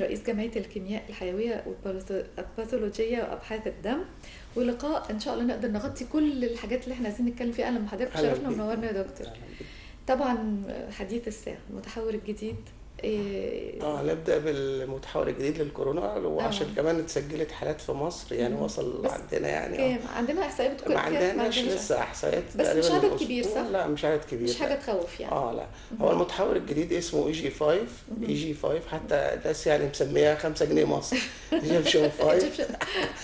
رئيس جمعية الكيمياء الحيوية والباثولوجية وأبحاث الدم، ولقاء إن شاء الله نقدر نغطي كل الحاجات اللي احنا عايزين نتكلم فيها. أهلا بحضرتك، اهلا شرفنا بيك. ومنورنا يا دكتور. اهلا بيك. طبعا حديث الساعة المتحور الجديد. إيه، نبدأ بالمتحور الجديد للكورونا، وعشان اه كمان اتسجلت حالات في مصر، يعني مهم. وصل بس عندنا يعني كام عندنا إحصائية بتقول ما كام؟ ما عندناش عندناش لسه إحصائية، احصائيات بس تقريبا مش من عدد كبير اسبوع. صح؟ لا مش عدد كبير، مش حاجة لا. تخوف يعني. لا، هو مهم. المتحور الجديد اسمه اي جي 5. اي مهم. جي 5 حتى الناس يعني مسميها 5 جنيه مصر. ايجيبشن 5. ايجيبشن.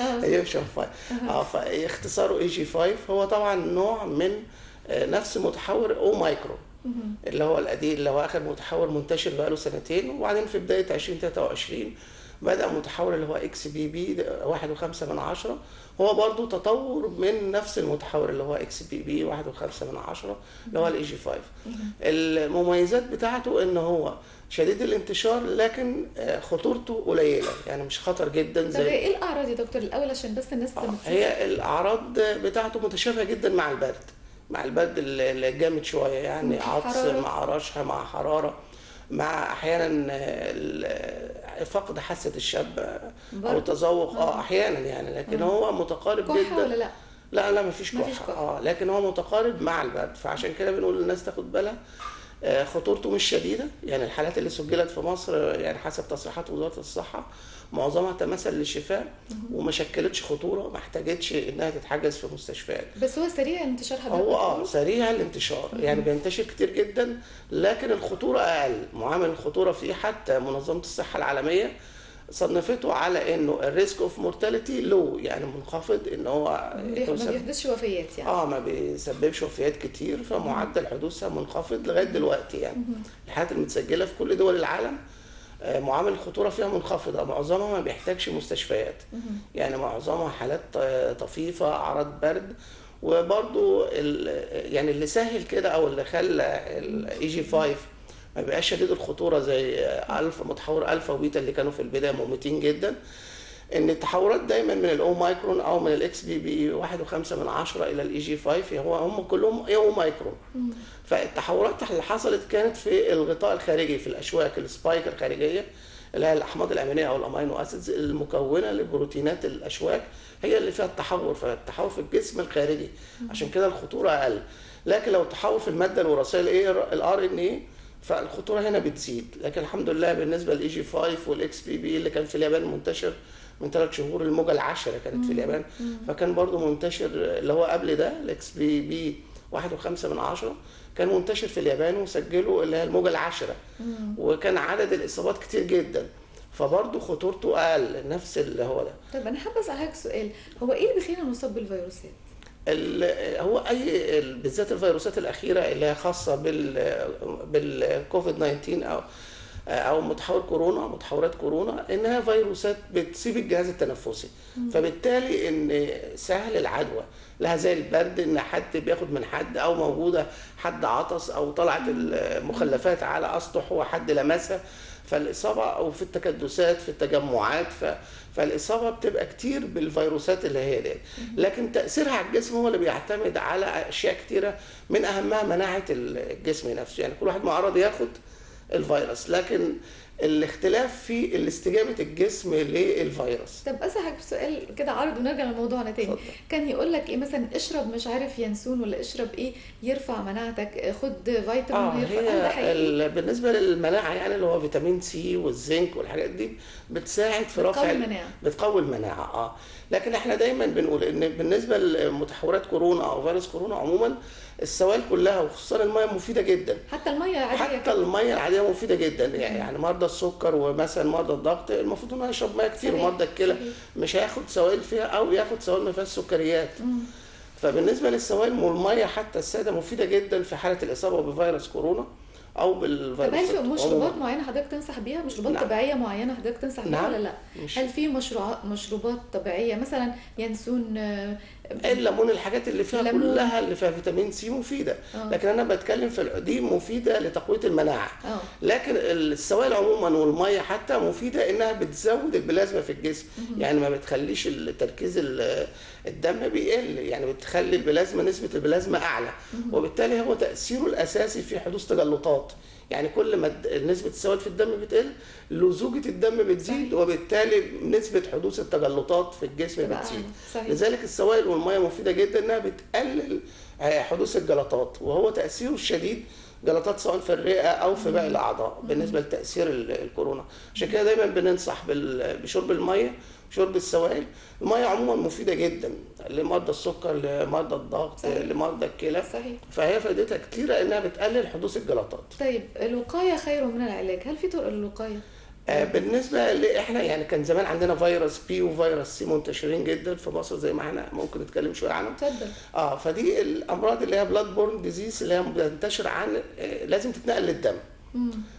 اه ايجيبشن 5. اه فاختصاره اي جي 5. هو طبعا نوع من نفس متحور او مايكرو، مهم. اللي هو القديم، اللي هو آخر متحور منتشر بقاله سنتين. وبعدين في بداية 2023 بدأ متحور اللي هو اكس بي بي 1.5. هو برضو تطور من نفس المتحور اللي هو اكس بي بي 1.5، اللي هو مهم. الاي جي 5. مهم. المميزات بتاعته ان هو شديد الانتشار، لكن خطورته قليلة، يعني مش خطر جدا طب زي. ايه الأعراض يا دكتور الأول عشان بس الناس لما تشوف؟ هي الأعراض بتاعته متشابهة جدا مع البرد، مع البرد الجامد شوية، يعني عطس حرارة مع رشح مع حرارة، مع أحيانا فقد حاسة الشم، أو برضو. تذوق اه أحيانا يعني، لكن اه هو متقارب كحة جدا. ولا لا؟ لا لا، مفيش مفيش كحة. كحة. لكن هو متقارب مع البرد، فعشان كده بنقول للناس تاخد بالها. خطورته مش شديدة، يعني الحالات اللي سجلت في مصر يعني حسب تصريحات وزارة الصحة معظمها تمثل للشفاء، مهم. وما شكلتش خطورة، ما احتاجتش انها تتحجز في مستشفيات. بس هو سريع الانتشار حضرتك هو بتقول؟ سريع الانتشار، يعني مهم. بينتشر كتير جدا، لكن الخطورة اقل. معامل الخطورة فيه حتى منظمة الصحة العالمية صنفته على انه الريسك اوف مورتاليتي لو، يعني منخفض، ان هو ما بيحدثش وفيات يعني. ما بيسببش وفيات كتير، مهم. فمعدل حدوثها منخفض لغايه مهم. دلوقتي يعني. مهم. الحالات المتسجله في كل دول العالم معامل الخطوره فيها منخفضه، معظمها ما بيحتاجش مستشفيات، مهم. يعني معظمها حالات طفيفه، اعراض برد. وبرضو يعني اللي سهل كده او اللي خلى الاي جي 5 ما بيبقاش شديد الخطوره زي الفا، متحور الفا وبيتا اللي كانوا في البدايه مميتين جدا، ان التحورات دايما من الاو مايكرون او من الاكس بي بي 1.5 الى الاي جي 5 هم كلهم او مايكرون. مهم. فالتحورات اللي حصلت كانت في الغطاء الخارجي، في الاشواك السبايك الخارجيه، اللي هي الاحماض الامينيه او الامينو اسيدز المكونه لبروتينات الاشواك، هي اللي فيها التحور. فالتحور في الجسم الخارجي، عشان كده الخطوره اقل. لكن لو التحور في الماده الوراثيه الار ان اي، فالخطوره هنا بتزيد. لكن الحمد لله بالنسبه للاي جي 5 والاكس بي بي اللي كان في اليابان منتشر من 3 شهور، الموجه العاشره كانت في مهم. اليابان، مهم. فكان برضو منتشر. اللي هو قبل ده الاكس بي بي 1.5 كان منتشر في اليابان، وسجلوا اللي هي الموجة العاشرة، مهم. وكان عدد الإصابات كتير جدا، فبرضه خطورته أقل، نفس اللي هو ده. طب انا حابه اسالك سؤال، هو ايه اللي بيخلينا نصاب بالفيروسات؟ هو بالذات الفيروسات الأخيرة اللي هي خاصة بالكوفيد 19 أو متحور كورونا، متحورات كورونا، إنها فيروسات بتصيب الجهاز التنفسي، مهم. فبالتالي إن سهل العدوى لها زي البرد، إن حد بياخد من حد، أو موجودة حد عطس، أو طلعت مهم. المخلفات على أسطح وحد لمسها، فالإصابة، أو في التكدسات في التجمعات، فالإصابة بتبقى كتير بالفيروسات اللي هي دي. مهم. لكن تأثيرها على الجسم هو اللي بيعتمد على أشياء كتيرة، من أهمها مناعة الجسم نفسه. يعني كل واحد معرض ياخد الفيروس، لكن الاختلاف في استجابة الجسم للفيروس. طب اسالك سؤال كده عارض ونرجع لموضوعنا تاني. اتفضل. كان يقول لك ايه مثلا؟ اشرب مش عارف ينسون ولا اشرب ايه يرفع مناعتك، خد فيتامين ويرفع، هل ده هي حقيقي؟ بالنسبة للمناعة، يعني اللي هو فيتامين سي والزنك والحاجات دي بتساعد في بتقوي رفع المناعه. بتقوي المناعة. لكن احنا دايما بنقول ان بالنسبة لمتحورات كورونا او فيروس كورونا عموما، السوائل كلها وخصوصا المياه مفيدة جدا. حتى الميه العاديه حتى كده. المية العادية مفيدة جدا، مهم. يعني مرضى السكر ومثلا مرضى الضغط المفروض انه يشرب مياه كتير، صحيح ومرضى الكلى صحيح. مش هياخد سوائل فيها، او ياخد سوائل ما فيهاش سكريات. مم. فبالنسبة للسوائل والمية حتى السادة مفيدة جدا في حالة الإصابة بفيروس كورونا أو طب هل في بالفيروسات عموما. مشروبات معينة حضرتك تنصح بيها؟ مشروبات نعم. طبيعية معينة حضرتك تنصح بيها نعم. ولا لا؟ مش هل في مشروبات طبيعية مثلا ينسون، الليمون، الحاجات اللي فيها ليمون؟ كلها اللي فيها فيتامين سي مفيدة، اه لكن أنا بتكلم في دي مفيدة لتقوية المناعة. اه لكن السوائل عموما والمية حتى مفيدة، إنها بتزود البلازما في الجسم، مهم. يعني ما بتخليش تركيز الدم بيقل، يعني بتخلي البلازما، نسبة البلازما أعلى، مهم. وبالتالي هو تأثيره الأساسي في حدوث تجلطات. يعني كل ما نسبه السوائل في الدم بتقل، لزوجه الدم بتزيد، صحيح. وبالتالي نسبه حدوث التجلطات في الجسم تبقى بتزيد. اعلى. صحيح. لذلك السوائل والميه مفيده جدا انها بتقلل حدوث الجلطات، وهو تاثيره الشديد جلطات سواء في الرئه او في باقي الاعضاء بالنسبه لتاثير الكورونا. عشان كده دايما بننصح بشرب الميه وشرب السوائل. الميه عموما مفيده جدا لمرضى السكر، لمرضى الضغط، صحيح. لمرضى الكلى، صحيح. فهي فائدتها كتيره انها بتقلل حدوث الجلطات. طيب الوقاية خير من العلاج، هل في طرق للوقاية؟ بالنسبه احنا يعني كان زمان عندنا فيروس بي وفيروس سي منتشرين جدا في مصر، زي ما احنا ممكن نتكلم شويه عنهم. اتفضل. فدي الامراض اللي هي بلاد بورن ديزيز، اللي هي بتنتشر عن لازم تتنقل للدم.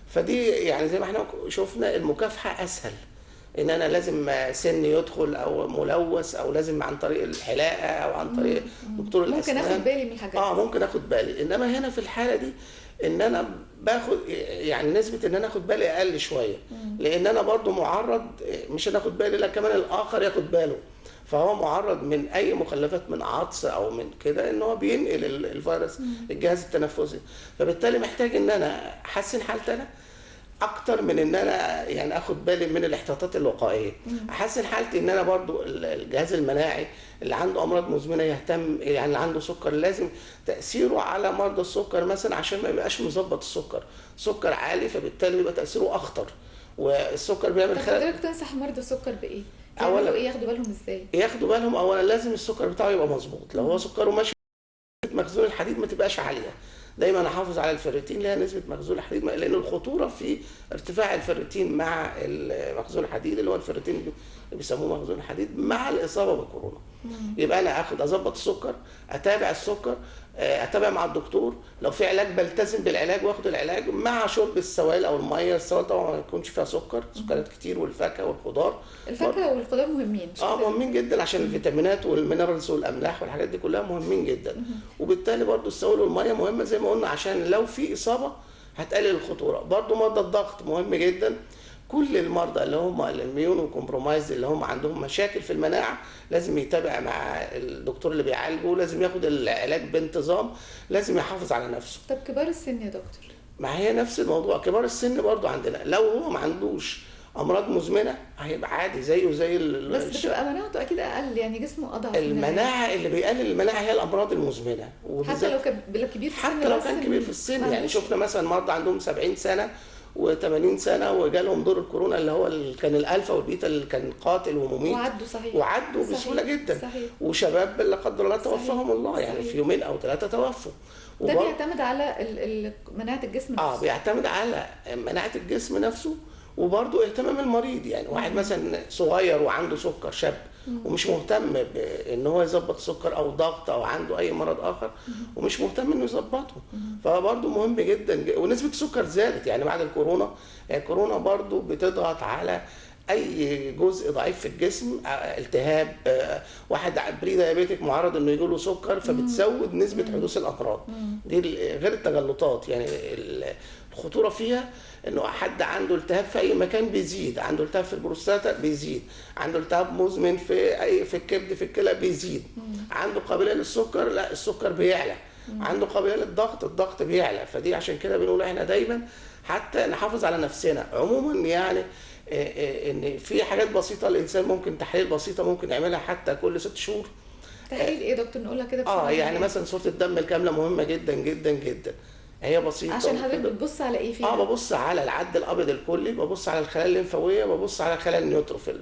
فدي يعني زي ما احنا شفنا المكافحه اسهل، ان انا لازم سن يدخل او ملوث، او لازم عن طريق الحلاقه او عن طريق دكتور الاسنان. ممكن اخد بالي من الحاجات دي. ممكن اخد بالي. انما هنا في الحاله دي ان انا باخد يعني نسبه ان انا اخد بالي اقل شويه، لان انا برضو معرض، مش انا اخد بالي لا كمان الاخر ياخد باله. فهو معرض من اي مخلفات من عطس او من كده، ان هو بينقل الفيروس الجهاز التنفسي. فبالتالي محتاج ان انا احسن حالتي انا اكتر من ان انا يعني اخد بالي من الاحتياطات الوقائيه. احسن حالتي ان انا برضو الجهاز المناعي اللي عنده امراض مزمنه يهتم، يعني اللي عنده سكر لازم تاثيره على مرضى السكر مثلا، عشان ما يبقاش مظبط السكر، سكر عالي، فبالتالي بيبقى تاثيره اخطر، والسكر بيعمل طب خلل. حضرتك تنصح مرضى السكر بايه؟ أولاً يعملوا ايه؟ ياخدوا بالهم ازاي؟ ياخدوا بالهم اولا لازم السكر بتاعه يبقى مظبوط. لو هو سكره ماشي، مخزون الحديد ما تبقاش عاليه. دايما احافظ على الفيرتين اللي هي نسبه مخزون الحديد، لان الخطوره في ارتفاع الفيرتين مع مخزون الحديد، اللي هو الفيرتين اللي بيسموه مخزون الحديد، مع الاصابه بالكورونا. يبقى انا اظبط السكر، اتابع السكر، اتابع مع الدكتور. لو في علاج بلتزم بالعلاج واخد العلاج، مع شرب السوائل او الميه. السوائل طبعا ما يكونش فيها سكريات كتير، والفاكهه والخضار. الفاكهه والخضار مهمين، مش كده؟ مهمين جدا عشان الفيتامينات والمينرالز والاملاح والحاجات دي كلها مهمين جدا. وبالتالي برضو السوائل والميه مهمه زي ما قلنا، عشان لو في اصابه هتقلل الخطوره. برضو مرضى الضغط مهم جدا. كل المرضى اللي هم الاميون كومبرومايز، اللي هم عندهم مشاكل في المناعه، لازم يتابع مع الدكتور اللي بيعالجه، لازم ياخد العلاج بانتظام، لازم يحافظ على نفسه. طب كبار السن يا دكتور؟ ما هي نفس الموضوع. كبار السن برضو عندنا لو هو ما عندوش امراض مزمنه هيبقى عادي زيه زي بس بتبقى مناعته اكيد اقل، يعني جسمه اضعف. المناعه اللي بيقلل المناعه هي الامراض المزمنه، حتى لو كبير في السن. حتى لو كان كبير في السن. يعني شفنا مثلا مرضى عندهم 70 سنه و80 سنه وجالهم دور الكورونا، اللي هو كان الالفا والبيتا اللي كان قاتل ومميت، وعدوا. صحيح. وعدوا بسهوله جدا. صحيح. وشباب لا قدر الله توفاهم الله، يعني في يومين او 3 توفوا. ده بيعتمد على مناعه الجسم نفسه. بيعتمد على مناعه الجسم نفسه، وبرضه اهتمام المريض. يعني واحد مثلا صغير وعنده سكر، شاب، ومش مهتم بان هو يظبط سكر او ضغط او عنده اي مرض اخر، ومش مهتم انه يظبطه، فبرضه مهم جدا. ونسبه السكر زادت يعني بعد الكورونا. يعني الكورونا برضه بتضغط على اي جزء ضعيف في الجسم، التهاب، واحد بري دايابيتك معرض انه يجيله سكر، فبتزود نسبه حدوث الامراض دي غير التجلطات. يعني الخطوره فيها انه حد عنده التهاب في اي مكان بيزيد، عنده التهاب في البروستاتا بيزيد، عنده التهاب مزمن في الكبد في الكلى بيزيد، عنده قابليه للسكر، لا السكر بيعلى، عنده قابليه للضغط، الضغط بيعلى. فدي عشان كده بنقول احنا دايما حتى نحافظ على نفسنا عموما. يعني ان في حاجات بسيطه الانسان ممكن، تحاليل بسيطه ممكن يعملها حتى كل 6 شهور. تحليل ايه دكتور؟ نقولها كده بسرعه. يعني مثلا صوره الدم الكامله مهمه جدا جدا جدا. هي بسيطه. عشان حضرتك بتبص على ايه فيها؟ ببص على العد الابيض الكلي، ببص على الخلايا الليمفاويه، ببص على خلايا النيوتروفيل،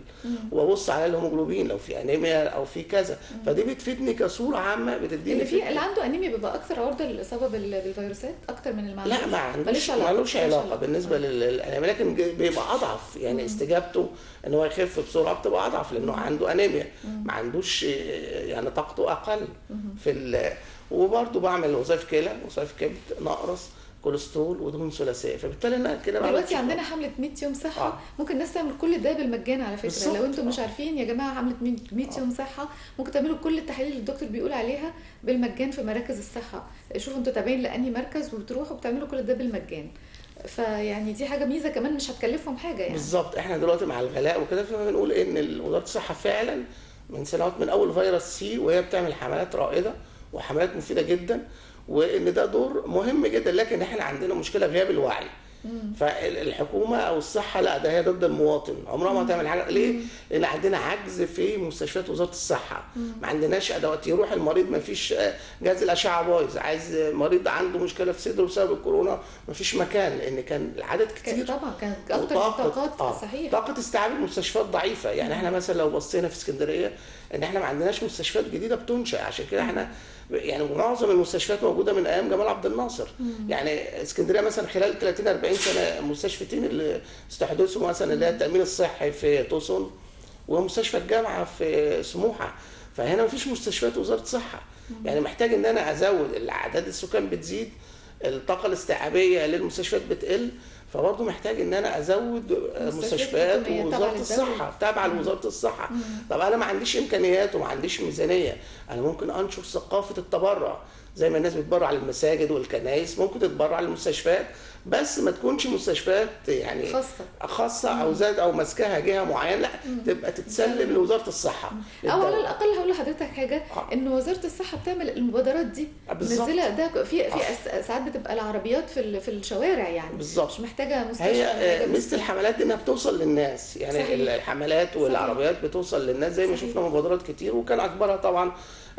وببص على الهيموجلوبين لو في انيميا او في كذا. فدي بتفيدني كصوره عامه، بتديني اللي عنده انيميا بيبقى اكثر عرضه للاصابه بالفيروسات اكتر من اللي لا ما عندوش علاقه بالنسبه للانيميا، لكن بيبقى اضعف. يعني استجابته ان هو يخف بسرعه بتبقى اضعف، لانه عنده انيميا، ما عندوش يعني طاقته اقل في وبرضه بعمل وظائف كلى، وظائف كبد، نقرس، كوليسترول، ودهون ثلاثيه. فبالتالي انا كده دلوقتي عندنا حمله 100 يوم صحه. ممكن الناس تعمل كل ده بالمجان على فكره. بالزبط. لو انتم مش عارفين يا جماعه، حمله 100 يوم صحه ممكن تعملوا كل التحاليل اللي الدكتور بيقول عليها بالمجان في مراكز الصحه. شوفوا انتوا تابعين لاني مركز وبتروحوا بتعملوا كل ده بالمجان. فيعني دي حاجه ميزه كمان، مش هتكلفهم حاجه يعني. بالظبط. احنا دلوقتي مع الغلاء وكده، فبنقول ان وزاره الصحه فعلا من سنوات، من اول فيروس سي وهي بتعمل حملات رائده وحملات مفيده جدا. وان ده دور مهم جدا. لكن احنا عندنا مشكله غياب الوعي. فالحكومه او الصحه لا، ده هي ضد المواطن، عمرها ما هتعمل حاجه. ليه؟ لان عندنا عجز في مستشفيات وزاره الصحه، ما عندناش ادوات. يروح المريض ما فيش جهاز الاشعه بايظ، عايز مريض عنده مشكله في صدره بسبب الكورونا، ما فيش مكان، لان كان العدد كتير. طبعا كانت اكتر من طاقات. صحيح. طاقه استيعاب المستشفيات ضعيفه. يعني احنا مثلا لو بصينا في اسكندريه ان احنا ما عندناش مستشفيات جديده بتنشأ، عشان كده احنا يعني معظم المستشفيات موجوده من ايام جمال عبد الناصر. يعني اسكندريه مثلا خلال 30 40 سنه مستشفتين اللي استحدثوا مثلا اللي هي التامين الصحي في توسون ومستشفى الجامعه في سموحه. فهنا ما فيش مستشفيات وزاره صحه. يعني محتاج ان انا ازود اعداد السكان بتزيد، الطاقه الاستيعابيه للمستشفيات بتقل، فبرضه محتاج ان انا ازود مستشفيات ووزاره الصحه تابعه لوزاره الصحه. طب انا ما عنديش امكانيات وما عنديش ميزانيه، انا ممكن انشر ثقافه التبرع زي ما الناس بتبرع للمساجد والكنائس، ممكن تتبرع للمستشفيات، بس ما تكونش مستشفيات يعني خاصه او ذات او ماسكاها جهه معينه، لا تبقى تتسلم لوزاره الصحه. او على الاقل هقول لحضرتك حاجه، ان وزاره الصحه بتعمل المبادرات دي، منزله ده في ساعات بتبقى العربيات في الشوارع، يعني بالظبط، مش محتاجه مستشفى. هي مثل الحملات دي انها بتوصل للناس، يعني صحيح. الحملات والعربيات بتوصل للناس زي ما شفنا مبادرات كتير، وكان اكبرها طبعا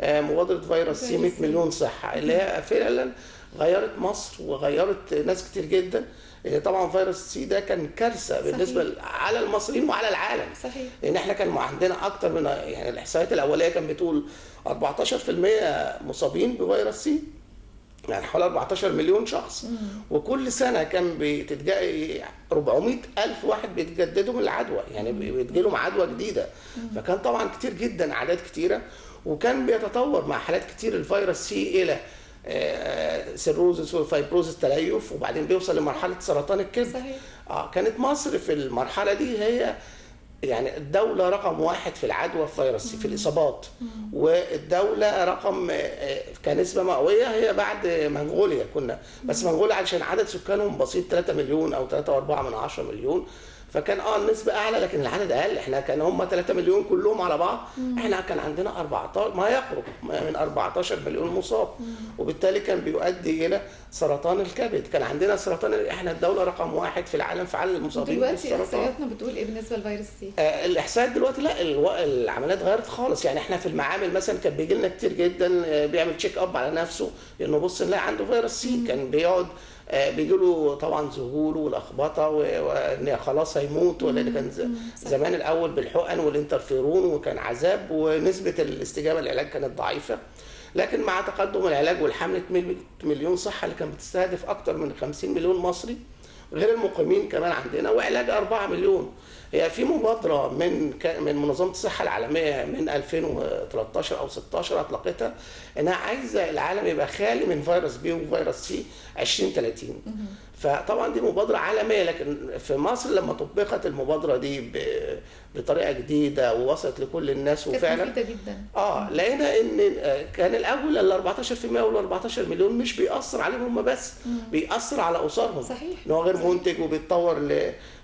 مبادره فيروس سي 100 مليون صحه، اللي هي فعلا غيرت مصر وغيرت ناس كتير جدا. طبعا فيروس سي ده كان كارثه بالنسبه على المصريين وعلى العالم. صحيح. لان احنا كان عندنا اكتر من، يعني الاحصائيات الاوليه كان بتقول 14% مصابين بفيروس سي، يعني حوالي 14 مليون شخص. وكل سنه كان 400,000 واحد بيتجددوا من العدوى، يعني بيتجيلهم عدوى جديده. فكان طبعا كتير جدا، اعداد كتيره، وكان بيتطور مع حالات كتير الفيروس سي الى سيروزس وفايبروزس تليف، وبعدين بيوصل لمرحله سرطان الكبد. صحيح. كانت مصر في المرحله دي هي يعني الدولة رقم 1 في العدوى في فيروس سي في الإصابات، والدولة رقم كنسبة مئوية هي بعد منغوليا. كنا بس منغوليا عشان عدد سكانهم بسيط 3 مليون أو 3.4 مليون، فكان النسبة أعلى، لكن العدد أقل. احنا كان هم 3 مليون كلهم على بعض، احنا كان عندنا 14 ما يقرب من 14 مليون مصاب، وبالتالي كان بيؤدي إلى سرطان الكبد. كان عندنا احنا الدولة رقم 1 في العالم في عدد المصابين بالسرطان. دلوقتي احصائياتنا بتقول ايه بالنسبة لفيروس سي؟ الإحصائيات دلوقتي لا، العمليات غيرت خالص. يعني احنا في المعامل مثلا كان بيجي لنا كتير جدا بيعمل تشيك اب على نفسه انه بص نلاقي عنده فيروس سي. كان بيقعد بيجي له طبعا ذهول ولخبطه وان خلاص هيموت، لان كان زمان الاول بالحقن والانترفيرون وكان عذاب، ونسبه الاستجابه للعلاج كانت ضعيفه. لكن مع تقدم العلاج والحمله 100 مليون صحه اللي كانت بتستهدف اكثر من 50 مليون مصري غير المقيمين كمان عندنا، وعلاج 4 مليون. هي في مبادره من منظمه الصحه العالميه من 2013 او 16 اطلقتها، انها عايزه العالم يبقى خالي من فيروس بي وفيروس سي 2030. فطبعا دي مبادره عالميه، لكن في مصر لما طبقت المبادره دي بطريقه جديده ووصلت لكل الناس وفعلا كانت مفيده جدا. لقينا ان كان الاول ال 14% وال 14 مليون مش بيأثر عليهم هم بس، بيأثر على اسرهم. صحيح. ان هو غير منتج وبيتطور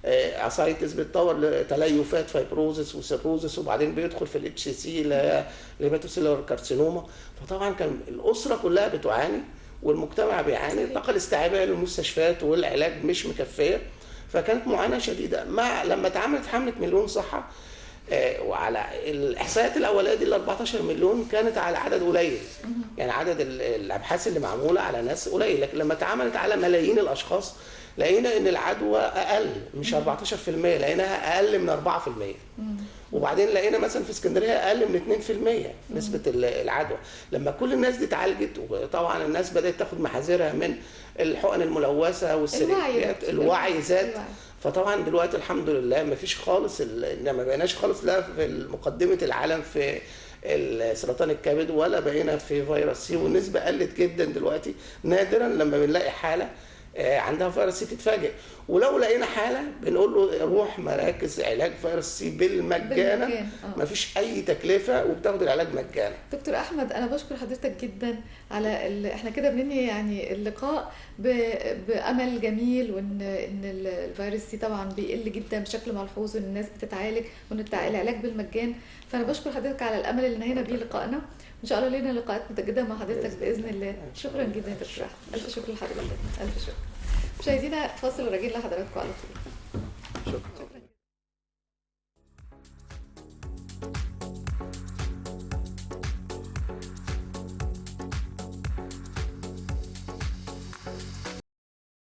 اسايتس، بيتطور لتليفات فايبروزس وسيروزس، وبعدين بيدخل في الاتش سي اللي هي هيباتوسيلر كارسينوما. فطبعا كان الاسره كلها بتعاني والمجتمع بيعاني، الطاقه الاستيعابيه للمستشفيات والعلاج مش مكفيه، فكانت معاناه شديده. لما اتعملت حمله مليون صحه وعلى الاحصائيات الاوليه دي ال 14 مليون كانت على عدد قليل، يعني عدد الابحاث اللي معموله على ناس قليل، لكن لما اتعملت على ملايين الاشخاص لقينا ان العدوى اقل، مش 14%، لقيناها اقل من 4%. وبعدين لقينا مثلا في اسكندريه اقل من 2% نسبه العدوى. لما كل الناس دي اتعالجت، وطبعا الناس بدات تاخد محاذيرها من الحقن الملوثه والسريريات، الوعي زاد. فطبعا دلوقتي الحمد لله ما فيش خالص، ما بقيناش خالص لا في مقدمه العالم في سرطان الكبد ولا بقينا في فيروس سي، والنسبه قلت جدا دلوقتي. نادرا لما بنلاقي حاله عندها فيروس سي تتفاجئ. ولو لقينا حاله بنقول له روح مراكز علاج فيروس سي بالمجانا، مفيش اي تكلفه وبتاخد العلاج مجانا. دكتور احمد انا بشكر حضرتك جدا على احنا كده بننهي يعني اللقاء بامل جميل، وان الفيروس سي طبعا بيقل جدا بشكل ملحوظ، وان الناس بتتعالج، وان العلاج بالمجان. فانا بشكر حضرتك على الامل اللي نهينا بيه لقائنا، ان شاء الله لنا لقاءات متجدده مع حضرتك باذن الله. شكرا جدا يا دكتور احمد، الف شكر لحضرتك، الف شكر. مشاهدينا فاصل وراجعين لحضراتكم على طول. شكرا.